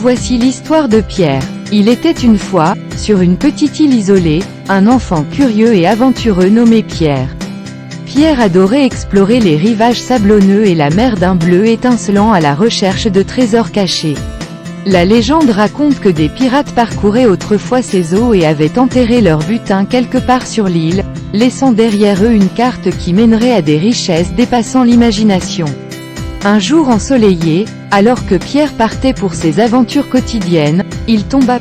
Voici l'histoire de Pierre. Il était une fois, sur une petite île isolée, un enfant curieux et aventureux nommé Pierre. Pierre adorait explorer les rivages sablonneux et la mer d'un bleu étincelant à la recherche de trésors cachés. La légende raconte que des pirates parcouraient autrefois ces eaux et avaient enterré leur butin quelque part sur l'île, laissant derrière eux une carte qui mènerait à des richesses dépassant l'imagination. Un jour ensoleillé, alors que Pierre partait pour ses aventures quotidiennes, il tomba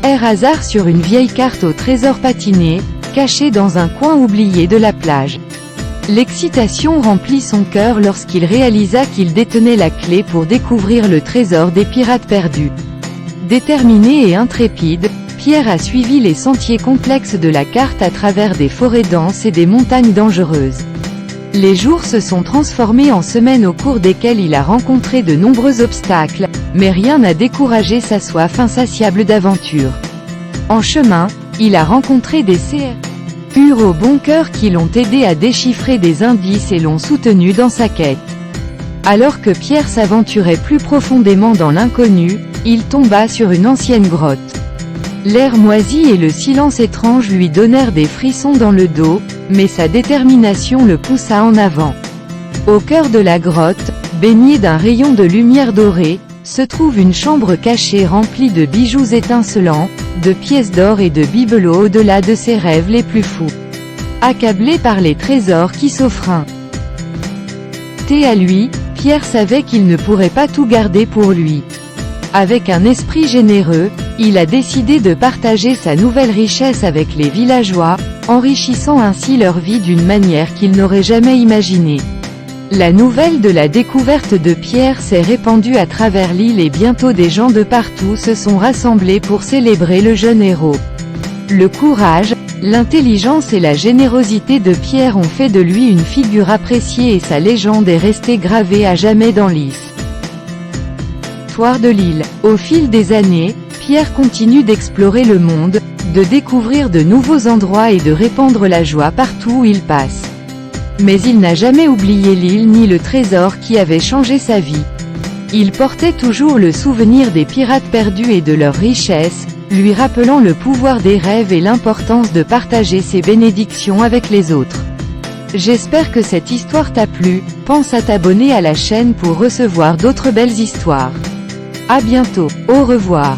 par hasard sur une vieille carte au trésor patiné, cachée dans un coin oublié de la plage. L'excitation remplit son cœur lorsqu'il réalisa qu'il détenait la clé pour découvrir le trésor des pirates perdus. Déterminé et intrépide, Pierre a suivi les sentiers complexes de la carte à travers des forêts denses et des montagnes dangereuses. Les jours se sont transformés en semaines au cours desquelles il a rencontré de nombreux obstacles, mais rien n'a découragé sa soif insatiable d'aventure. En chemin, il a rencontré des CRU au bon cœur qui l'ont aidé à déchiffrer des indices et l'ont soutenu dans sa quête. Alors que Pierre s'aventurait plus profondément dans l'inconnu, il tomba sur une ancienne grotte. L'air moisi et le silence étrange lui donnèrent des frissons dans le dos, mais sa détermination le poussa en avant. Au cœur de la grotte, baignée d'un rayon de lumière dorée, se trouve une chambre cachée remplie de bijoux étincelants, de pièces d'or et de bibelots au-delà de ses rêves les plus fous. Accablé par les trésors qui s'offrent à lui, Pierre savait qu'il ne pourrait pas tout garder pour lui. Avec un esprit généreux, il a décidé de partager sa nouvelle richesse avec les villageois, enrichissant ainsi leur vie d'une manière qu'ils n'auraient jamais imaginée. La nouvelle de la découverte de Pierre s'est répandue à travers l'île et bientôt des gens de partout se sont rassemblés pour célébrer le jeune héros. Le courage, l'intelligence et la générosité de Pierre ont fait de lui une figure appréciée et sa légende est restée gravée à jamais dans l'histoire de l'île. Au fil des années, Pierre continue d'explorer le monde, de découvrir de nouveaux endroits et de répandre la joie partout où il passe. Mais il n'a jamais oublié l'île ni le trésor qui avait changé sa vie. Il portait toujours le souvenir des pirates perdus et de leurs richesses, lui rappelant le pouvoir des rêves et l'importance de partager ses bénédictions avec les autres. J'espère que cette histoire t'a plu, pense à t'abonner à la chaîne pour recevoir d'autres belles histoires. À bientôt, au revoir.